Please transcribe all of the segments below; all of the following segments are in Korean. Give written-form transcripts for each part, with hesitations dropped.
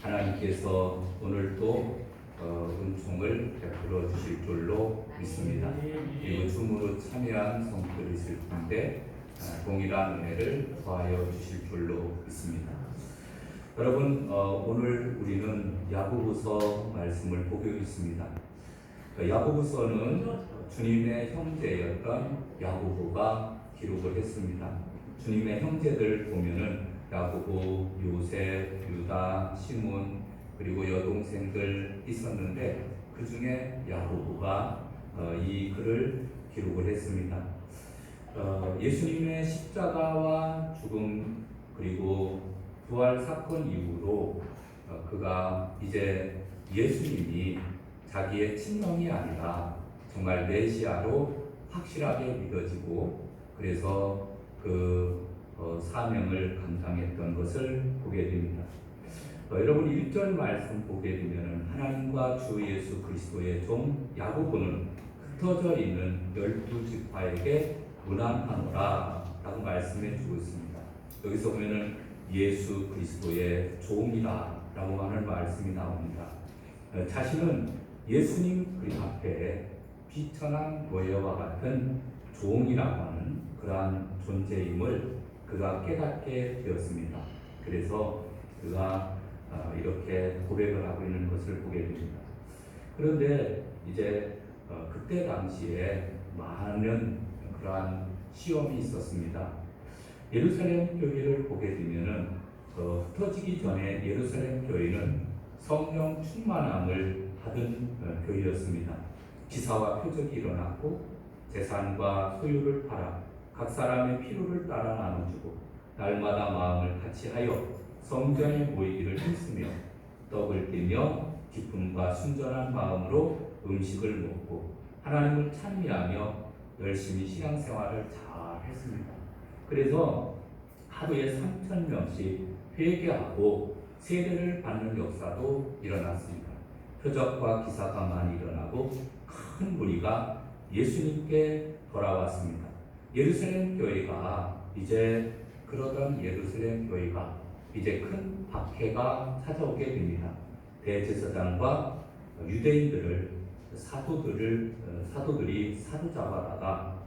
하나님께서 오늘도 은총을 베풀어 주실 줄로 믿습니다. 그리고 줌으로 참여한 성도들이 있을 텐데 동일한 은혜를 더하여 주실 줄로 믿습니다. 여러분, 오늘 우리는 야고보서 말씀을 보고 있습니다. 야고보서는 주님의 형제였던 야고보가 기록을 했습니다. 주님의 형제들 보면은 야고보, 요셉, 유다, 시몬 그리고 여동생들 있었는데 그 중에 야고보가 이 글을 기록을 했습니다. 예수님의 십자가와 죽음 그리고 부활 사건 이후로 그가 이제 예수님이 자기의 친형이 아니라 정말 메시아로 확실하게 믿어지고 그래서 그 사명을 감당했던 것을 보게 됩니다. 여러분 1절 말씀 보게 되면 하나님과 주 예수 그리스도의 종 야고보는 흩어져 있는 12지파에게 문안하노라 라고 말씀해 주고 있습니다. 여기서 보면은 예수 그리스도의 종이다 라고 하는 말씀이 나옵니다. 자신은 예수님 그 앞에 비천한 노예와 같은 종이라고 하는 그러한 존재임을 그가 깨닫게 되었습니다. 그래서 그가 이렇게 고백을 하고 있는 것을 보게 됩니다. 그런데 이제 그때 당시에 많은 그러한 시험이 있었습니다. 예루살렘 교회를 보게 되면은 흩어지기 전에 예루살렘 교회는 성령 충만함을 받은 교회였습니다. 기사와 표적이 일어났고 재산과 소유를 팔아 각 사람의 필요를 따라 나눠주고 날마다 마음을 같이하여 성전에 모이기를 힘쓰며 떡을 떼며 기쁨과 순전한 마음으로 음식을 먹고 하나님을 찬미하며 열심히 신앙생활을 잘 했습니다. 그래서 하루에 3,000명씩 회개하고 세례를 받는 역사도 일어났습니다. 표적과 기사가 많이 일어나고 큰 무리가 예수님께 돌아왔습니다. 예루살렘 교회가 이제 그러던 예루살렘 교회가 이제 큰 박해가 찾아오게 됩니다. 대제사장과 유대인들을 사도들이 사로잡아다가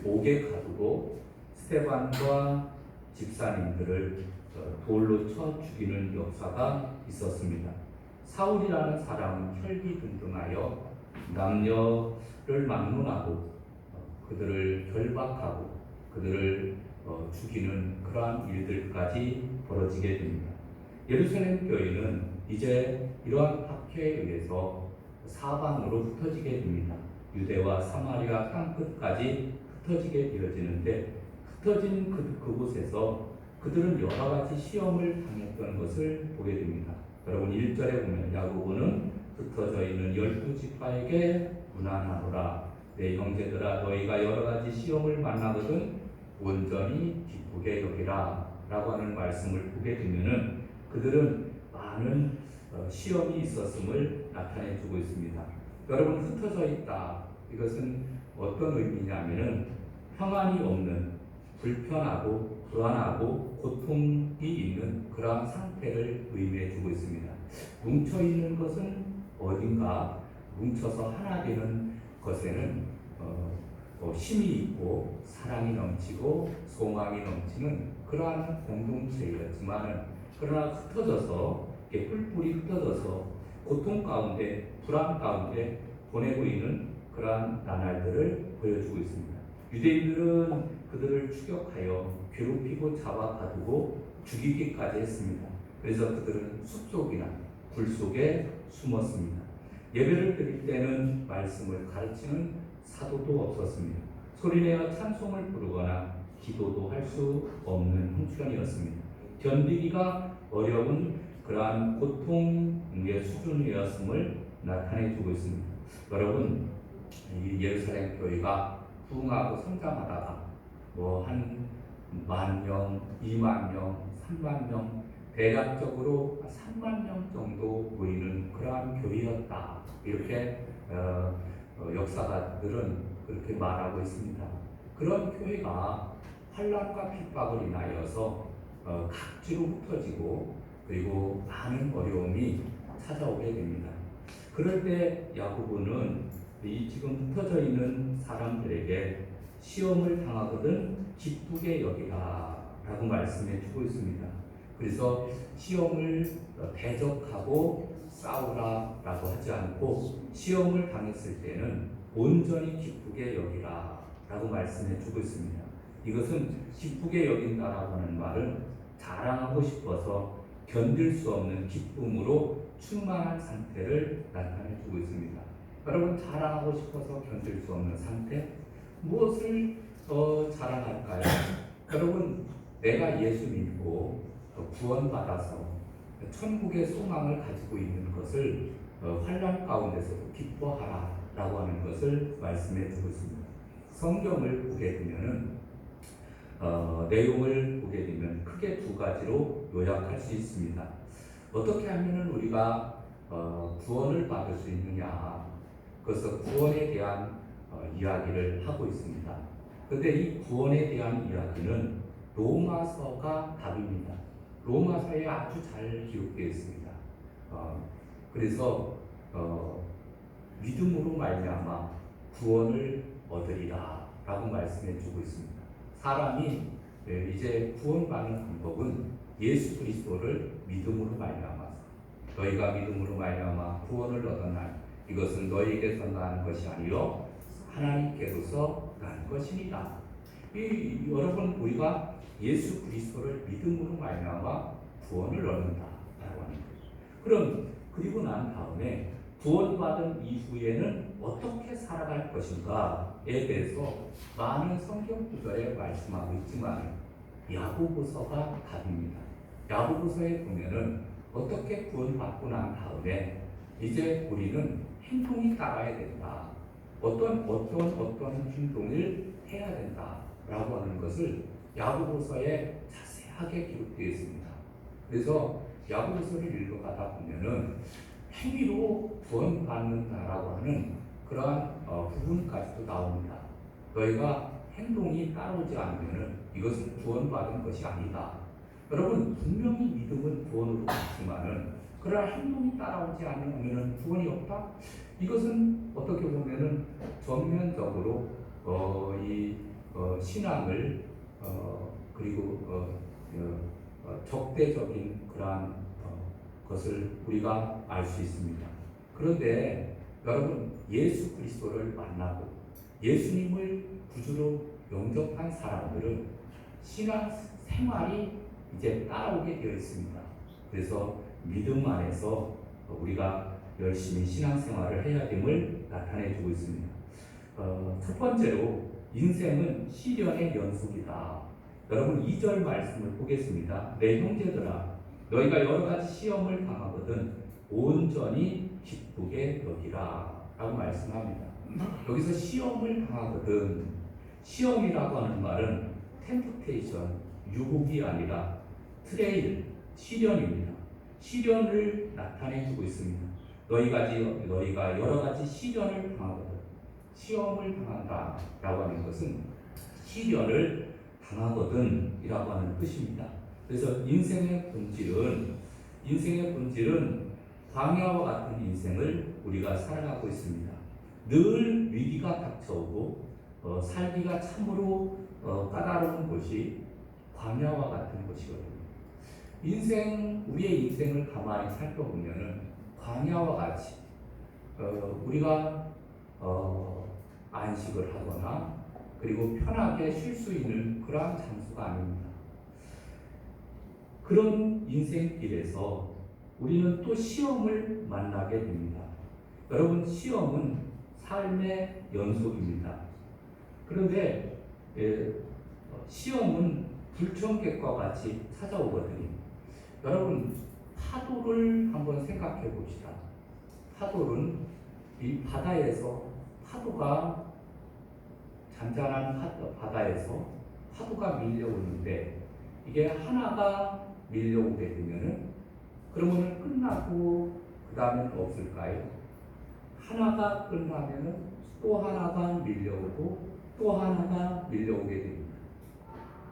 옥에 가두고 스데반과 집사님들을 돌로 쳐 죽이는 역사가 있었습니다. 사울이라는 사람은 혈기등등하여 남녀를 막론하고 그들을 결박하고 그들을 죽이는 그러한 일들까지 벌어지게 됩니다. 예루살렘 교회는 이제 이러한 박해에 의해서 사방으로 흩어지게 됩니다. 유대와 사마리아 땅끝까지 흩어지게 되어지는데 흩어진 그곳에서 그들은 여러 가지 시험을 당했던 것을 보게 됩니다. 여러분 1절에 보면 야고보는 흩어져 있는 12지파에게 문안하노라. 내 형제들아 너희가 여러 가지 시험을 만나거든 온전히 기쁘게 여기라 라고 하는 말씀을 보게 되면은 그들은 많은 시험이 있었음을 나타내 주고 있습니다. 여러분 흩어져 있다. 이것은 어떤 의미냐면은 평안이 없는 불편하고 불안하고 고통이 있는 그러한 상태를 의미해 주고 있습니다. 뭉쳐 있는 것은 어딘가 뭉쳐서 하나 되는 것에는 힘이 있고 사랑이 넘치고 소망이 넘치는 그러한 공동체였지만 그러나 흩어져서 뿔뿔이 흩어져서 고통 가운데 불안 가운데 보내고 있는 그러한 나날들을 보여주고 있습니다. 유대인들은 그들을 추격하여 괴롭히고 잡아 가두고 죽이기까지 했습니다. 그래서 그들은 숲속이나 굴 속에 숨었습니다. 예배를 드릴 때는 말씀을 가르치는 사도도 없었습니다. 소리내어 찬송을 부르거나 기도도 할 수 없는 형편이었습니다. 견디기가 어려운 그러한 고통의 수준이었음을 나타내주고 있습니다. 여러분, 이 예루살렘 교회가 부흥하고 성장하다가 한 10,000명, 20,000명, 30,000명 대략적으로 30,000명 정도 모이는 그러한 교회였다. 이렇게 역사가들은 그렇게 말하고 있습니다. 그런 교회가 환난과 핍박을 인하여서 각지로 흩어지고 그리고 많은 어려움이 찾아오게 됩니다. 그럴 때 야고보는 이 지금 흩어져 있는 사람들에게 시험을 당하거든 기쁘게 여기라 라고 말씀해 주고 있습니다. 그래서 시험을 대적하고 싸우라 라고 하지 않고 시험을 당했을 때는 온전히 기쁘게 여기라 라고 말씀해 주고 있습니다. 이것은 기쁘게 여긴다라고 하는 말은 자랑하고 싶어서 견딜 수 없는 기쁨으로 충만한 상태를 나타내 주고 있습니다. 여러분, 자랑하고 싶어서 견딜 수 없는 상태? 무엇을 자랑할까요? 여러분, 내가 예수 믿고 구원받아서 천국의 소망을 가지고 있는 것을 환난 가운데서도 기뻐하라 라고 하는 것을 말씀해 주고 있습니다. 성경을 보게 되면은 내용을 보게 되면 크게 두 가지로 요약할 수 있습니다. 어떻게 하면은 우리가 구원을 받을 수 있느냐? 그래서 구원에 대한 이야기를 하고 있습니다. 그런데 이 구원에 대한 이야기는 로마서가 답입니다. 로마서에 아주 잘 기록되어 있습니다. 그래서 믿음으로 말미암아 구원을 얻으리라 라고 말씀해 주고 있습니다. 사람이 이제 구원받는 방법은 예수 그리스도를 믿음으로 말미암아서 너희가 믿음으로 말미암아 구원을 얻었나니 이것은 너희에게서 난 것이 아니요 하나님께로서 난 것이니라. 여러분, 우리가 예수 그리스도를 믿음으로 말미암아 구원을 얻는다라고 하는 거죠. 그럼 그리고 난 다음에 구원받은 이후에는 어떻게 살아갈 것인가에 대해서 많은 성경 구절에 말씀하고 있지만 야고보서가 답입니다. 야고보서에 보면은 어떻게 구원받고 난 다음에 이제 우리는 행동이 따라야 된다. 어떤 행동을 해야 된다라고 하는 것을 야고보서에 자세하게 기록되어 있습니다. 그래서 야고보서를 읽어가다 보면은 행위로 구원받는다라고 하는 그러한 부분까지도 나옵니다. 너희가 행동이 따라오지 않으면 이것은 구원받은 것이 아니다. 여러분, 분명히 믿음은 구원으로 있지만은 그러나 행동이 따라오지 않으면 구원이 없다? 이것은 어떻게 보면은 전면적으로 신앙을 그리고 적대적인 그러한 것을 우리가 알 수 있습니다. 그런데 여러분, 예수 그리스도를 만나고 예수님을 구주로 영접한 사람들은 신앙 생활이 이제 따라오게 되어 있습니다. 그래서 믿음 안에서 우리가 열심히 신앙 생활을 해야 됨을 나타내 주고 있습니다. 첫 번째로 인생은 시련의 연속이다. 여러분, 2절 말씀을 보겠습니다. 내 형제들아, 너희가 여러 가지 시험을 당하거든 온전히 기쁘게 여기라 라고 말씀합니다. 여기서 시험을 당하거든, 시험이라고 하는 말은 템프테이션, 유혹이 아니라 트레일, 시련입니다. 시련을 나타내 주고 있습니다. 너희가 여러 가지 시련을 당하거든, 시험을 당한다 라고 하는 것은 시련을 당하거든 이라고 하는 뜻입니다. 그래서 인생의 본질은 광야와 같은 인생을 우리가 살아가고 있습니다. 늘 위기가 닥쳐오고 살기가 참으로 까다로운 곳이 광야와 같은 곳이거든요. 우리의 인생을 가만히 살펴보면은 광야와 같이 우리가 안식을 하거나 그리고 편하게 쉴 수 있는 그러한 장소가 아닙니다. 그런 인생길에서 우리는 또 시험을 만나게 됩니다. 여러분, 시험은 삶의 연속입니다. 그런데 시험은 불청객과 같이 찾아오거든요. 여러분, 파도를 한번 생각해 봅시다. 파도는 이 바다에서 잔잔한 바다에서 파도가 밀려오는데 이게 하나가 밀려오게 되면은 그러면은 끝나고 그 다음엔 없을까요? 하나가 끝나면은 또 하나가 밀려오고 또 하나가 밀려오게 됩니다.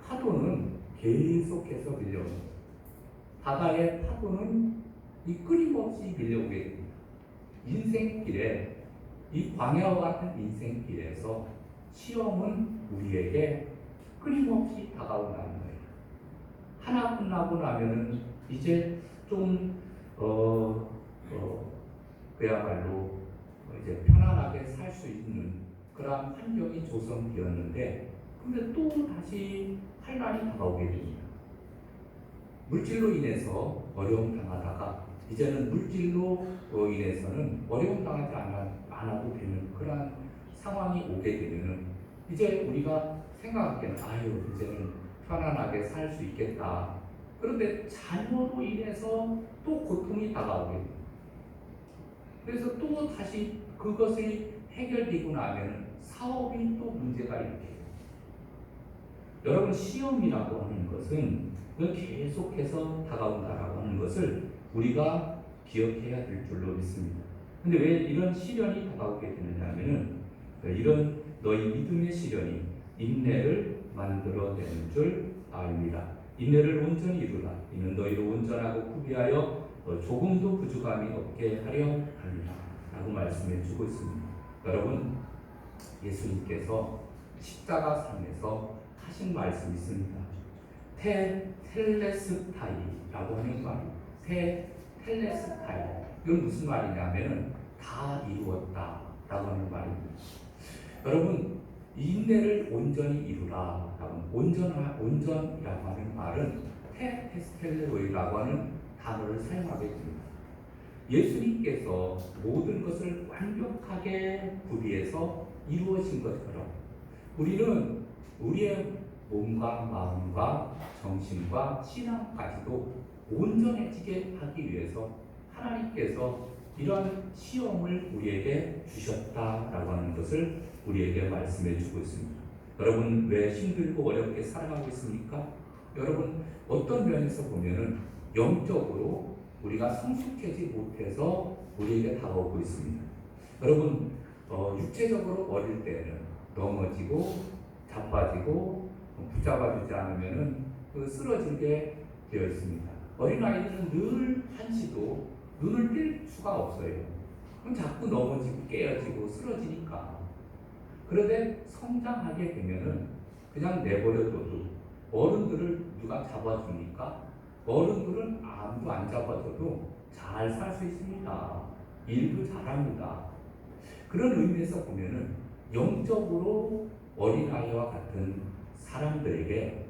파도는 계속해서 밀려옵니다. 바다의 파도는 이 끊임없이 밀려오게 됩니다. 인생길에, 이 광야와 같은 인생길에서 시험은 우리에게 끊임없이 다가온다는 거예요. 하나 끝나고 나면은 이제 좀 그야말로 이제 편안하게 살 수 있는 그런 환경이 조성되었는데, 근데 또 다시 환란이 다가오게 됩니다. 물질로 인해서 어려움 당하다가 이제는 물질로 인해서는 어려움 당하지 않아도 되는 그런 상황이 오게 되면은 이제 우리가 생각하기에는 이제는 편안하게 살 수 있겠다. 그런데 자녀로 인해서 또 고통이 다가오게 됩니다. 그래서 또 다시 그것이 해결되고 나면 사업이 또 문제가 일으켜요. 여러분, 시험이라고 하는 것은 계속해서 다가온다라고 하는 것을 우리가 기억해야 될 줄로 믿습니다. 근데 왜 이런 시련이 다가오게 되느냐면은 이런 너희 믿음의 시련이 인내를 만들어내는 줄 압니다. 인내를 온전히 이루라. 이는 너희를 온전하고 구비하여 조금도 부족함이 없게 하려 합니다. 라고 말씀해 주고 있습니다. 여러분, 예수님께서 십자가 상에서 하신 말씀이 있습니다. 텔레스타이라고 하는 말입니다. 텔레스타이. 이건 무슨 말이냐면은 다 이루었다라고 하는 말입니다. 여러분, 인내를 온전히 이루라라고 온전이라고 하는 말은 테스텔로이라고 하는 단어를 사용하게 됩니다. 예수님께서 모든 것을 완벽하게 구비해서 이루어진 것처럼 우리는 우리의 몸과 마음과 정신과 신앙까지도 온전해지게 하기 위해서 하나님께서 이런 시험을 우리에게 주셨다라고 하는 것을 우리에게 말씀해 주고 있습니다. 여러분, 왜 힘들고 어렵게 살아가고 있습니까? 여러분, 어떤 면에서 보면은 영적으로 우리가 성숙하지 못해서 우리에게 다가오고 있습니다. 여러분, 육체적으로 어릴 때는 넘어지고 자빠지고 붙잡아주지 않으면은 쓰러지게 되어 있습니다. 어린아이들은 늘 한시도 눈을 뗄 수가 없어요. 그럼 자꾸 넘어지고 깨어지고 쓰러지니까. 그런데 성장하게 되면은 그냥 내버려둬도 어른들을 누가 잡아주니까 어른들은 아무도 안 잡아줘도 잘 살 수 있습니다. 일도 잘합니다. 그런 의미에서 보면은 영적으로 어린아이와 같은 사람들에게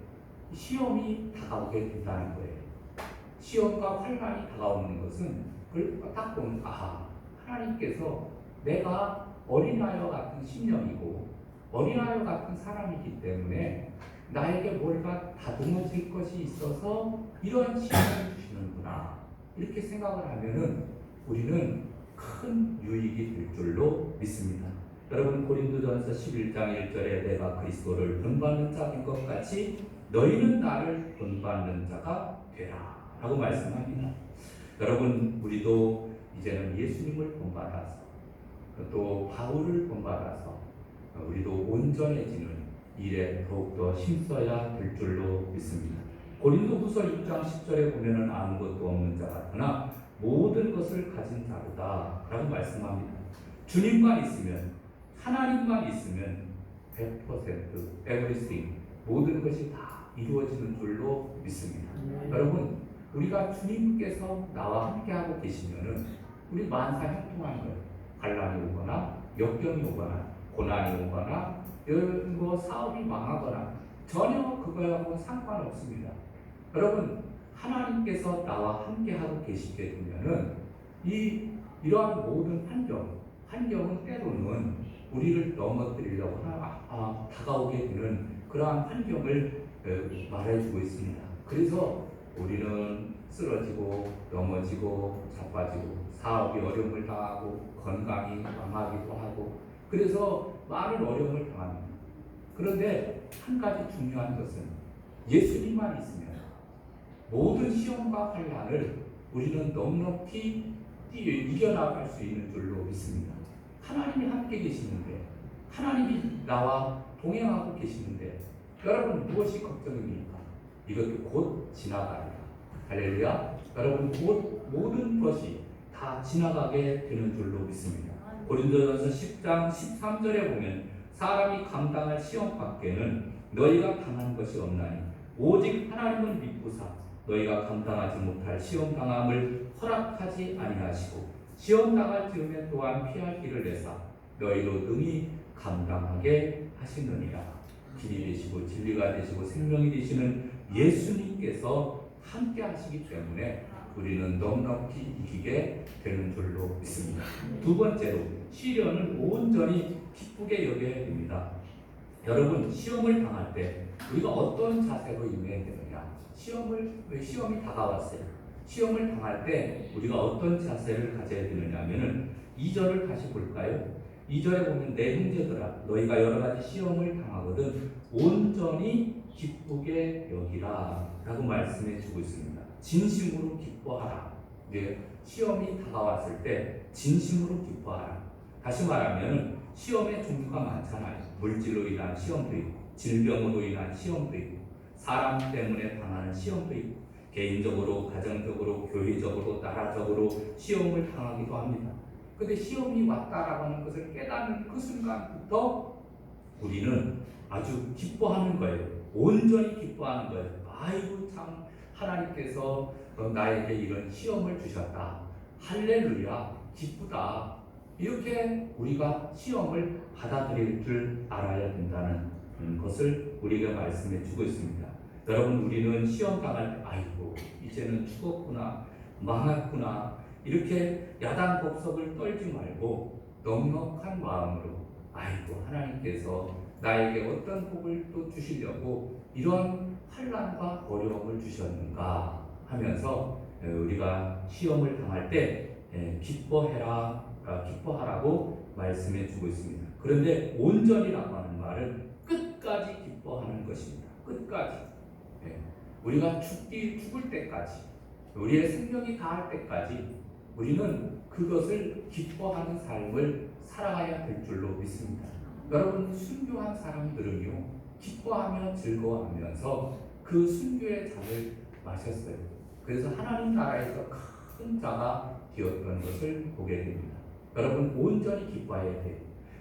시험이 다가오게 된다는 거예요. 시험과 환난이 다가오는 것은 그걸 딱 보면 하나님께서 내가 어린아이와 같은 심령이고 어린아이와 같은 사람이기 때문에 나에게 뭔가 다듬어질 것이 있어서 이런 시험을 주시는구나, 이렇게 생각을 하면은 우리는 큰 유익이 될 줄로 믿습니다. 여러분, 고린도전서 11장 1절에 내가 그리스도를 본받는 자인 것 같이 너희는 나를 본받는 자가 되라 라고 말씀합니다. 여러분, 우리도 이제는 예수님을 본받아서 또 바울을 본받아서 우리도 온전해지는 일에 더욱더 힘써야 될 줄로 믿습니다. 고린도후서 6장 10절에 보면은 아무것도 없는 자 같으나 모든 것을 가진 자로다 라고 말씀합니다. 주님만 있으면, 하나님만 있으면 100% everything, 모든 것이 다 이루어지는 줄로 믿습니다. 여러분, 우리가 주님께서 나와 함께하고 계시면은 우리 만사 형통한 거예요. 환난이 오거나 역경이 오거나 고난이 오거나 사업이 망하거나 전혀 그거하고 상관없습니다. 여러분, 하나님께서 나와 함께하고 계시게 되면은 이러한 모든 환경은 때로는 우리를 넘어뜨리려고 다가오게 되는 그러한 환경을 말해주고 있습니다. 그래서 우리는 쓰러지고 넘어지고 자빠지고 사업이 어려움을 당하고 건강이 망하기도 하고 그래서 많은 어려움을 당합니다. 그런데 한 가지 중요한 것은 예수님만 있으면 모든 시험과 환난을 우리는 넉넉히 이겨나갈 수 있는 줄로 믿습니다. 하나님이 함께 계시는데, 하나님이 나와 동행하고 계시는데 여러분 무엇이 걱정입니까? 이것도 곧 지나가리라. 할렐루야. 여러분 곧 모든 것이 다 지나가게 되는 줄로 믿습니다. 고린도전서 10장 13절에 보면 사람이 감당할 시험 밖에는 너희가 당한 것이 없나니 오직 하나님을 믿고사 너희가 감당하지 못할 시험 당함을 허락하지 아니하시고 시험 당할 즈음에 또한 피할 길을 내사 너희로 능히 감당하게 하시느니라. 길이 되시고 진리가 되시고 생명이 되시는 예수님께서 함께 하시기 때문에 우리는 넉넉히 이기게 되는 줄로 믿습니다. 두 번째로 시련을 온전히 기쁘게 여겨야 됩니다. 여러분 시험을 당할 때 우리가 어떤 자세로 임해야 되느냐? 시험이 다가왔어요. 시험을 당할 때 우리가 어떤 자세를 가져야 되느냐 하면은 2절을 다시 볼까요? 2절에 보면 내 형제들아 너희가 여러 가지 시험을 당하거든 온전히 기쁘게 여기라 라고 말씀해 주고 있습니다. 진심으로 기뻐하라. 네, 시험이 다가왔을 때 진심으로 기뻐하라. 다시 말하면 시험의 종류가 많잖아요. 물질로 인한 시험도 있고 질병으로 인한 시험도 있고 사람 때문에 당하는 시험도 있고 개인적으로, 가정적으로, 교회적으로, 나라적으로 시험을 당하기도 합니다. 근데 시험이 왔다라고 하는 것을 깨닫는 그 순간부터 우리는 아주 기뻐하는 거예요. 온전히 기뻐하는 거예요. 아이고 참 하나님께서 나에게 이런 시험을 주셨다. 할렐루야 기쁘다. 이렇게 우리가 시험을 받아들일 줄 알아야 된다는 것을 우리가 말씀해 주고 있습니다. 여러분 우리는 시험 당할 때 아이고 이제는 죽었구나 망했구나 이렇게 야단법석을 떨지 말고 넉넉한 마음으로 아이고 하나님께서 나에게 어떤 복을 또 주시려고 이런 환난과 어려움을 주셨는가 하면서 우리가 시험을 당할 때 기뻐하라고 말씀해 주고 있습니다. 그런데 온전이라고 하는 말은 끝까지 기뻐하는 것입니다. 끝까지. 우리가 죽을 때까지 우리의 생명이 다할 때까지 우리는 그것을 기뻐하는 삶을 살아가야 될 줄로 믿습니다. 여러분 순교한 사람들은요 기뻐하며 즐거워하면서 그 순교의 잔을 마셨어요. 그래서 하나님 나라에서 큰 자가 되었던 것을 보게 됩니다. 여러분 온전히 기뻐해야 돼요.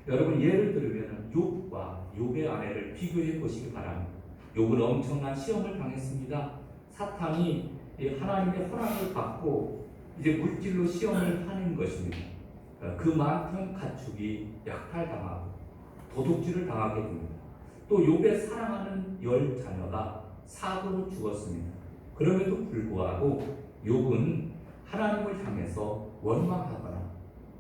여러분 예를 들면 욥과 욥의 아내를 비교해 보시기 바랍니다. 욥은 엄청난 시험을 당했습니다. 사탄이 하나님의 허락을 받고 이제 물질로 시험을 하는 것입니다. 그 많던 가축이 약탈당하고 도둑질을 당하게 됩니다. 또 욥의 사랑하는 10자녀가 사고로 죽었습니다. 그럼에도 불구하고 욥은 하나님을 향해서 원망하거나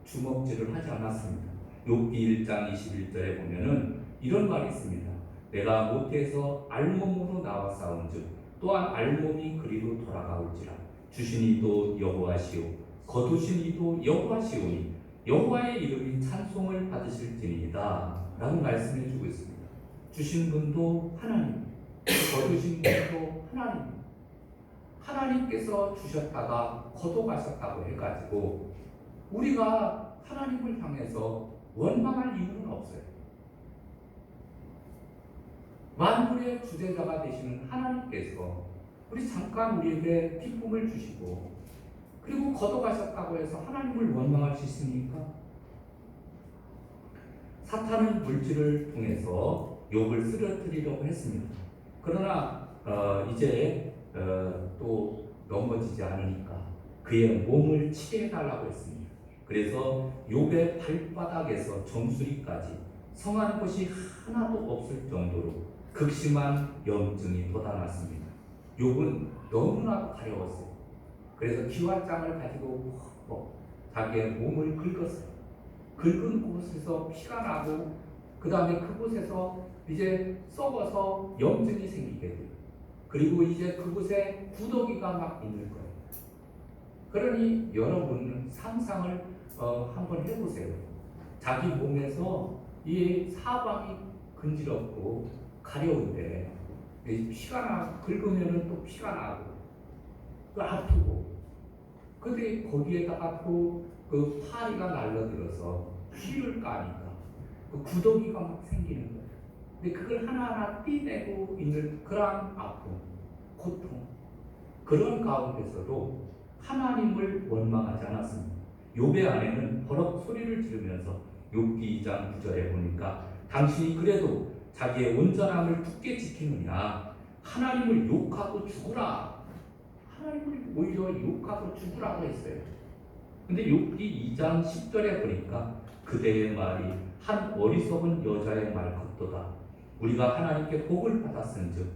주먹질을 하지 않았습니다. 욥기 1장 21절에 보면은 이런 말이 있습니다. 내가 모태에서 알몸으로 나와 싸운즉 또한 알몸이 그리로 돌아가올지라 주신 이도 여호와시오 거두신 이도 여호와시오니 여호와의 이름이 찬송을 받으실지니이다 라고 말씀해 주고 있습니다. 주신 분도 하나님, 거두신 분도 하나님. 하나님께서 주셨다가 거둬가셨다고 해가지고 우리가 하나님을 향해서 원망할 이유는 없어요. 만물의 주재자가 되시는 하나님께서 우리 잠깐 우리에게 기쁨을 주시고 그리고 거둬가셨다고 해서 하나님을 원망할 수 있습니까? 사탄은 물질을 통해서 욥을 쓰러뜨리려고 했습니다. 그러나 이제 또 넘어지지 않으니까 그의 몸을 치게 해달라고 했습니다. 그래서 욥의 발바닥에서 정수리까지 성한 곳이 하나도 없을 정도로 극심한 염증이 돋아났습니다. 욥은 너무나도 가려웠어요. 그래서 기와장을 가지고 자기의 몸을 긁었어요. 긁은 곳에서 피가 나고 그 다음에 그곳에서 이제 썩어서 염증이 생기게 돼요. 그리고 이제 그곳에 구더기가 막 있는 거예요. 그러니 여러분 상상을 한번 해보세요. 자기 몸에서 이 사방이 근지럽고 가려운데 피가 나 긁으면은 또 피가 나고 또 아프고 근데 거기에다가 또 그 파리가 날라들어서 피를 까니까 그 구더기가 막 생기는 거예요. 근데 그걸 하나하나 떼내고 있는 그러한 아픔, 고통 그런 가운데서도 하나님을 원망하지 않았습니다. 욥의 아내는 버럭 소리를 지르면서 욥기 2장 9절에 보니까 당신이 그래도 자기의 온전함을 굳게 지키느냐 하나님을 욕하고 죽으라. 하나님을 오히려 욕하고 죽으라고 했어요. 근데 욥기 2장 10절에 보니까 그대의 말이 한 어리석은 여자의 말 같도다. 우리가 하나님께 복을 받았은즉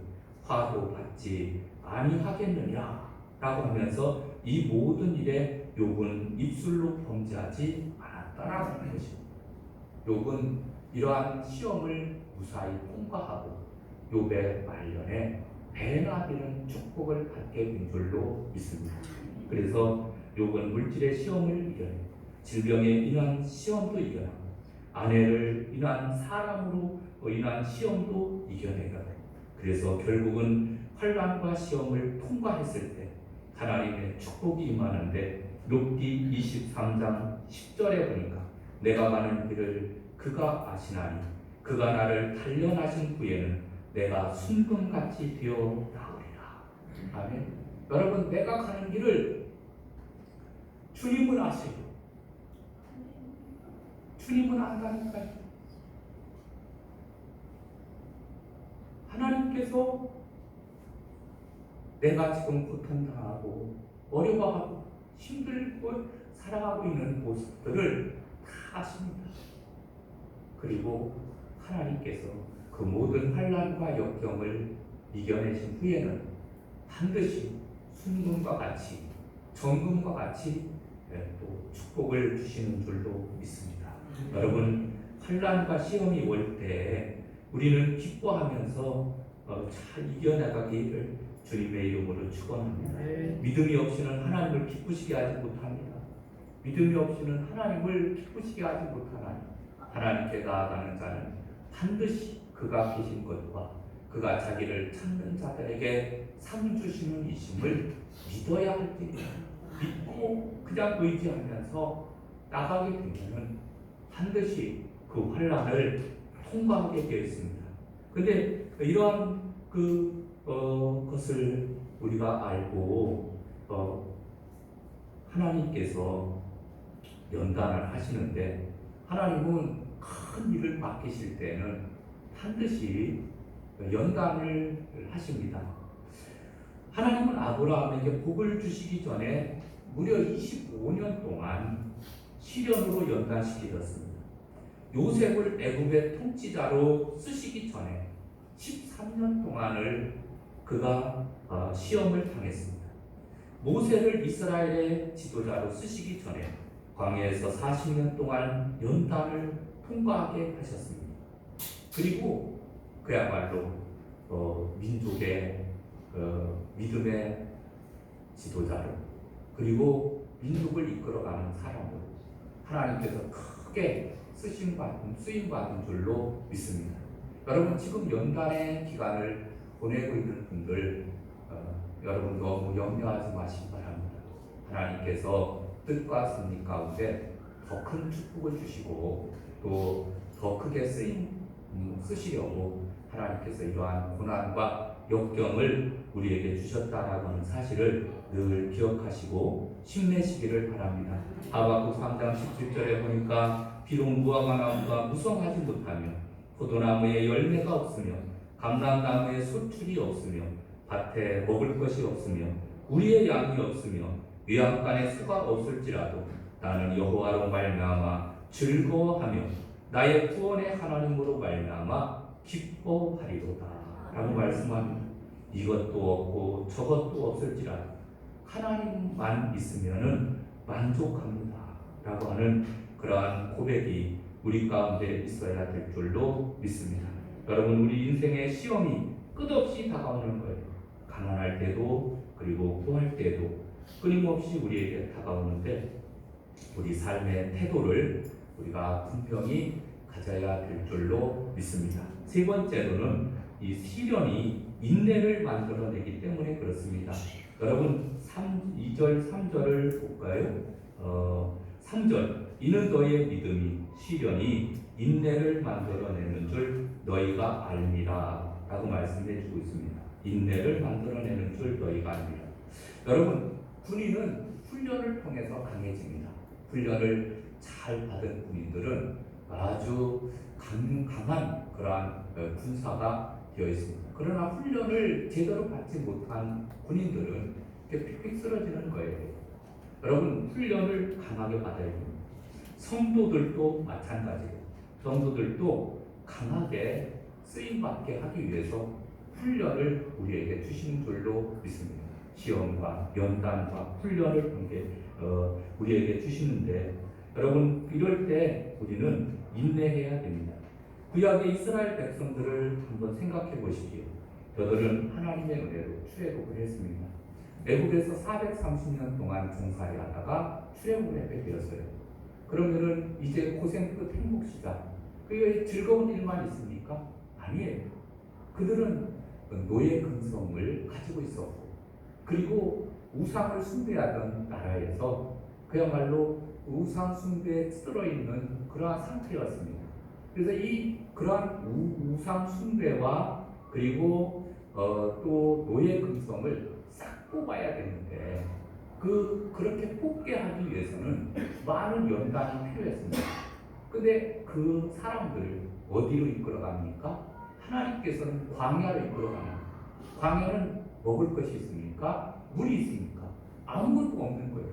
화도 받지 아니하겠느냐 라고 하면서 이 모든 일에 욥은 입술로 범죄하지 않았다라고 하는 것입니다. 욥은 이러한 시험을 무사히 통과하고 욥의 말년에 배나 되는 축복을 받게 된 줄로 믿습니다. 그래서 욥은 물질의 시험을 이겨내고 질병에 인한 시험도 이겨내고 아내를 인한 사람으로 인한 시험도 이겨내고 그래서 결국은 환난과 시험을 통과했을 때 하나님의 축복이 임하는데 욥기 23장 10절에 보니까 내가 가는 길을 그가 아시나니 그가 나를 단련하신 후에는 내가 순금같이 되어 나오리라. 아멘. 여러분 내가 가는 길을 주님은 아세요. 주님은 안다니까요. 하나님께서 내가 지금 고통당하고 어려워하고 힘들고 살아가고 있는 모습들을 다 아십니다. 그리고 하나님께서 그 모든 환난과 역경을 이겨내신 후에는 반드시 순금과 같이 정금과 같이 또 축복을 주시는 줄로 믿습니다. 여러분 환난과 시험이 올 때 우리는 기뻐하면서 잘 이겨나가기를 주님의 이름으로 축원합니다. 믿음이 없이는 하나님을 기쁘시게 하지 못합니다. 믿음이 없이는 하나님을 기쁘시게 하지 못하나니 하나님께 나아가는 자는 반드시 그가 계신 것과 그가 자기를 찾는 자들에게 상 주시는 이심을 믿어야 할 때입니다. 믿고 그냥 의지하면서 나가게 되면은 반드시 그 환난을 통과하게 되어 있습니다. 근데 이러한 것을 우리가 알고 하나님께서 연단을 하시는데 하나님은 큰 일을 맡기실 때는 반드시 연단을 하십니다. 하나님은 아브라함에게 복을 주시기 전에 무려 25년 동안 시련으로 연단시키셨습니다. 요셉을 애굽의 통치자로 쓰시기 전에 13년 동안을 그가 시험을 당했습니다. 모세를 이스라엘의 지도자로 쓰시기 전에 광야에서 40년 동안 연단을 통과하게 하셨습니다. 그리고 그야말로 민족의 믿음의 지도자로 그리고 민족을 이끌어가는 사람으로 하나님께서 크게 쓰임받은 줄로 믿습니다. 여러분 지금 연단의 기간을 보내고 있는 분들 여러분 너무 염려하지 마시기 바랍니다. 하나님께서 뜻과 승리 가운데 더 큰 축복을 주시고 또 더 크게 쓰시려고 하나님께서 이러한 고난과 역경을 우리에게 주셨다라고 하는 사실을 늘 기억하시고 힘내시기를 바랍니다. 하박국 3장 17절에 보니까 비록 무화과 나무가 무성하지 못하며 포도나무에 열매가 없으며 감람나무에 소출이 없으며 밭에 먹을 것이 없으며 우리의 양이 없으며 외양간에 소가 없을지라도 나는 여호와로 말미암아 즐거워하며 나의 구원의 하나님으로 말미암아 기뻐하리로다 라고 말씀합니다. 이것도 없고 저것도 없을지라도 하나님만 있으면은 만족합니다 라고 하는 그러한 고백이 우리 가운데 있어야 될 줄로 믿습니다. 여러분 우리 인생의 시험이 끝없이 다가오는 거예요. 가난할 때도 그리고 구할 때도 끊임없이 우리에게 다가오는데 우리 삶의 태도를 우리가 분명히 가져야 될 줄로 믿습니다. 세 번째로는 이 시련이 인내를 만들어내기 때문에 그렇습니다. 여러분 2절 3절을 볼까요? 3절 이는 너희의 믿음이 시련이 인내를 만들어내는 줄 너희가 알미라 라고 말씀해 주고 있습니다. 인내를 만들어내는 줄 너희가 알미라. 여러분, 군인은 훈련을 통해서 강해집니다. 훈련을 잘 받은 군인들은 아주 강한 그러한 군사가 되어 있습니다. 그러나 훈련을 제대로 받지 못한 군인들은 이렇게 픽픽 쓰러지는 거예요. 여러분, 훈련을 강하게 받아야 됩니다. 성도들도 마찬가지예요. 성도들도 강하게 쓰임받게 하기 위해서 훈련을 우리에게 주시는 줄로 믿습니다. 시험과 연단과 훈련을 우리에게 주시는데, 여러분, 이럴 때 우리는 인내해야 됩니다. 구약의 이스라엘 백성들을 한번 생각해 보십시오. 저들은 하나님의 은혜로 출애굽을 했습니다. 애국에서 430년 동안 종살이 하다가 출애굽을 하게 되었어요. 그러면은 이제 고생 끝 행복 시작. 그게 즐거운 일만 있습니까? 아니에요. 그들은 노예 근성을 가지고 있었고, 그리고 우상을 숭배하던 나라에서 그야말로 우상 숭배에 찌들어 있는 그러한 상태였습니다. 그래서 그러한 우상 숭배와 그리고 또 노예 근성을 싹 뽑아야 되는데, 그렇게 뽑게 하기 위해서는 많은 연단이 필요했습니다. 근데 그 사람들을 어디로 이끌어갑니까? 하나님께서는 광야로 이끌어갑니다. 광야는 먹을 것이 있습니까? 물이 있습니까? 아무것도 없는 거예요.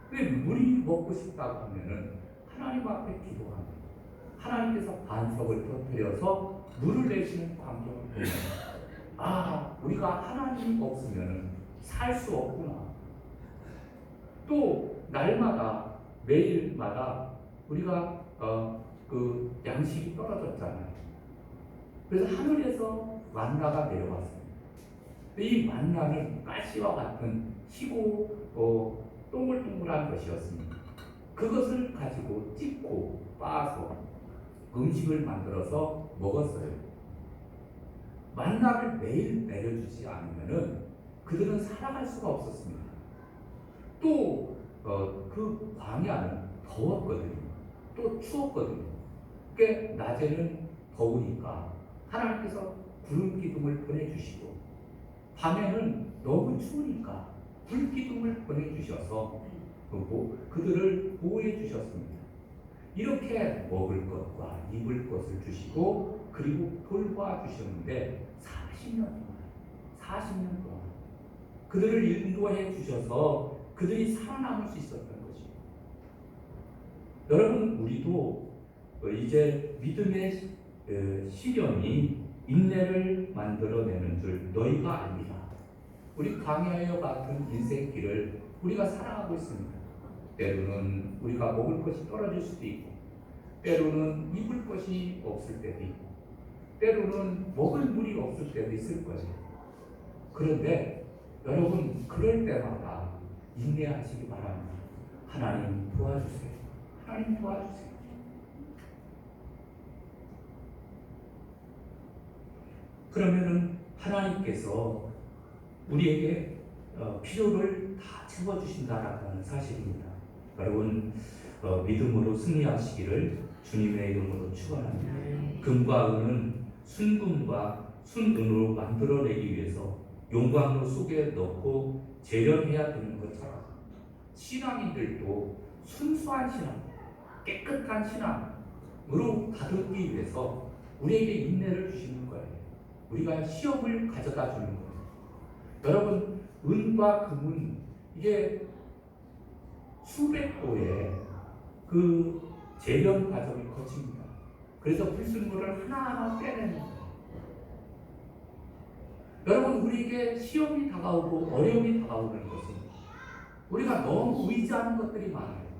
근데 물이 먹고 싶다고 하면은 하나님 앞에 기도합니다. 하나님께서 반석을 터뜨려서 물을 내시는 광경을 보면, 우리가 하나님이 없으면 살 수 없구나. 또 날마다 매일마다 우리가 그 양식이 떨어졌잖아요. 그래서 하늘에서 만나가 내려왔습니다. 이 만나는 가시와 같은 희고 동글동글한 것이었습니다. 그것을 가지고 찢고 빻아서 음식을 만들어서 먹었어요. 만나를 매일 내려주지 않으면은 그들은 살아갈 수가 없었습니다. 또 그 광야는 더웠거든요. 또 추웠거든요. 그게 낮에는 더우니까 하나님께서 구름 기둥을 보내주시고, 밤에는 너무 추우니까 불 기둥을 보내주셔서 그들을 보호해 주셨습니다. 이렇게 먹을 것과 입을 것을 주시고 그리고 돌봐주셨는데 40년 동안 그들을 인도해 주셔서 그들이 살아남을 수 있었던 것입니다. 여러분, 우리도 이제 믿음의 시련이 인내를 만들어내는 줄 너희가 알리라. 우리 광야와 같은 인생길을 우리가 살아가고 있습니다. 때로는 우리가 먹을 것이 떨어질 수도 있고, 때로는 입을 것이 없을 때도 있고, 때로는 먹을 물이 없을 때도 있을 거예요. 그런데 여러분, 그럴 때마다 인내하시기 바랍니다. 하나님 도와주세요. 하나님 도와주세요. 그러면은 하나님께서 우리에게 필요를 다 채워주신다라는 사실입니다. 여러분, 믿음으로 승리하시기를 주님의 이름으로 축원합니다. 금과 은은 순금과 순은으로 만들어내기 위해서 용광로 속에 넣고 재련해야 되는 것처럼 신앙인들도 순수한 신앙, 깨끗한 신앙으로 가득기 위해서 우리에게 인내를 주시는 거예요. 우리가 시험을 가져다 주는 거예요. 여러분, 은과 금은 이게 수백 도의 그 재련 과정을 거칩니다. 그래서 불순물을 하나하나 빼내는 거예요. 여러분, 우리에게 시험이 다가오고 어려움이 다가오는 것은 우리가 너무 의지하는 것들이 많아요.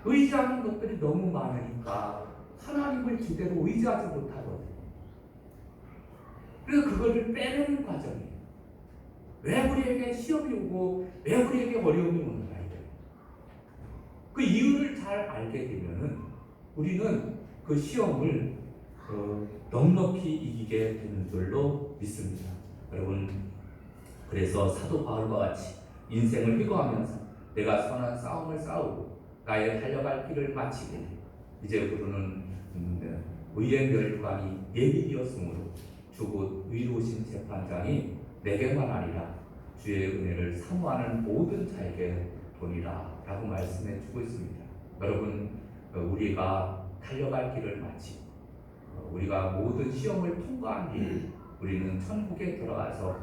의지하는 것들이 너무 많으니까 하나님을 제대로 의지하지 못하거든요. 그래서 그거를 빼내는 과정이에요. 왜 우리에게 시험이 오고 왜 우리에게 어려움이 오는가 이거예요. 그 이유를 잘 알게 되면은 우리는 그 시험을 넉넉히 이기게 되는 줄로 믿습니다. 여러분, 그래서 사도 바울과 같이 인생을 희거하면서 내가 선한 싸움을 싸우고 나의 달려갈 길을 마치고 이제부터는 의의 멸관이 예비되었으므로 주곧 의로우신 재판장이 내게만 아니라 주의 은혜를 사모하는 모든 자에게 도니라 라고 말씀해 주고 있습니다. 여러분, 우리가 달려갈 길을 마치고 우리가 모든 시험을 통과한 뒤에 우리는 천국에 들어가서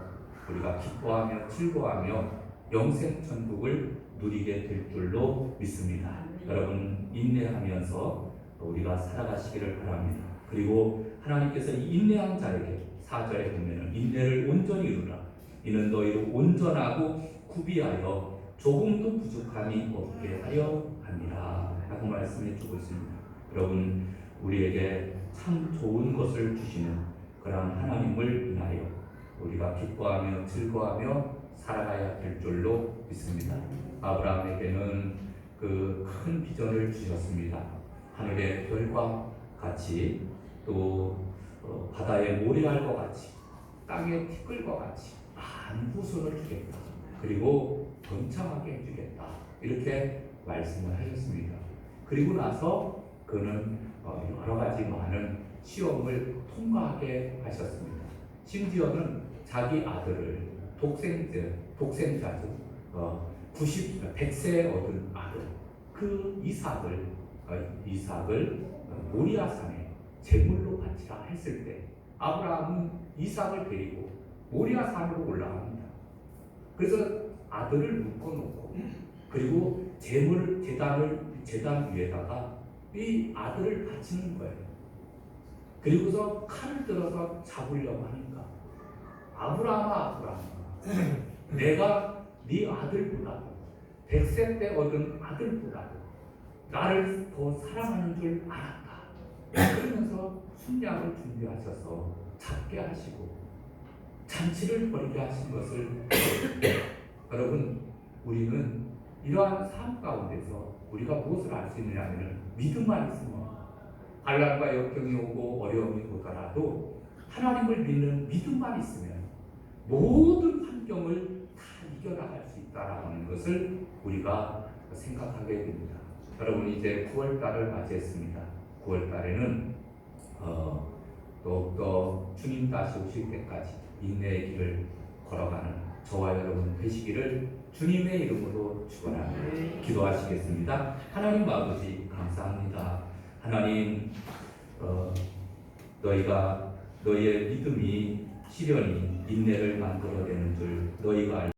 우리가 기뻐하며 즐거워하며 영생 천국을 누리게 될 줄로 믿습니다. 여러분, 인내하면서 우리가 살아가시기를 바랍니다. 그리고 하나님께서 이 인내한 자에게 4절에 보면은 인내를 온전히 이루라. 이는 너희로 온전하고 구비하여 조금도 부족함이 없게 하려 함이라 라고 말씀해 주고 있습니다. 여러분, 우리에게 참 좋은 것을 주시는 그런 하나님을 인하여 우리가 기뻐하며 즐거워하며 살아가야 될 줄로 믿습니다. 아브라함에게는 그 큰 비전을 주셨습니다. 하늘의 별과 같이 또 바다의 모래알과 같이 땅의 티끌과 같이 많은 후손을 주겠다. 그리고 번창하게 해주겠다. 이렇게 말씀을 하셨습니다. 그리고 나서 그는 여러 가지 많은 시험을 통과하게 하셨습니다. 심지어는 자기 아들을 독생자죠. 100세에 얻은 아들 그 이삭을 모리아산에 제물로 바치라 했을 때 아브라함은 이삭을 데리고 모리아산으로 올라갑니다. 그래서 아들을 묶어놓고 그리고 제단 위에다가 이 아들을 바치는 거예요. 그리고서 칼을 들어서 잡으려고 하니까 아브라함아 내가 네 아들보다도 100세 때 얻은 아들보다도 나를 더 사랑하는 줄 알았다. 그러면서 순양을 준비하셔서 잡게 하시고 잔치를 벌이게 하신 것을 여러분, 우리는 이러한 삶 가운데서 우리가 무엇을 알 수 있느냐면 믿음만 있으면 환난과 역경이 오고 어려움이 오더라도 하나님을 믿는 믿음만 있으면 모든 환경을 다 이겨나갈 수 있다라는 것을 우리가 생각하게 됩니다. 여러분, 이제 9월달을 맞이했습니다. 9월달에는 더욱더 주님 다시 오실 때까지 인내의 길을 걸어가는 저와 여러분 되시기를 주님의 이름으로 축원합니다. 기도하시겠습니다. 하나님 아버지 감사합니다. 하나님, 너희의 믿음이 시련이 인내를 만들어내는 줄 너희가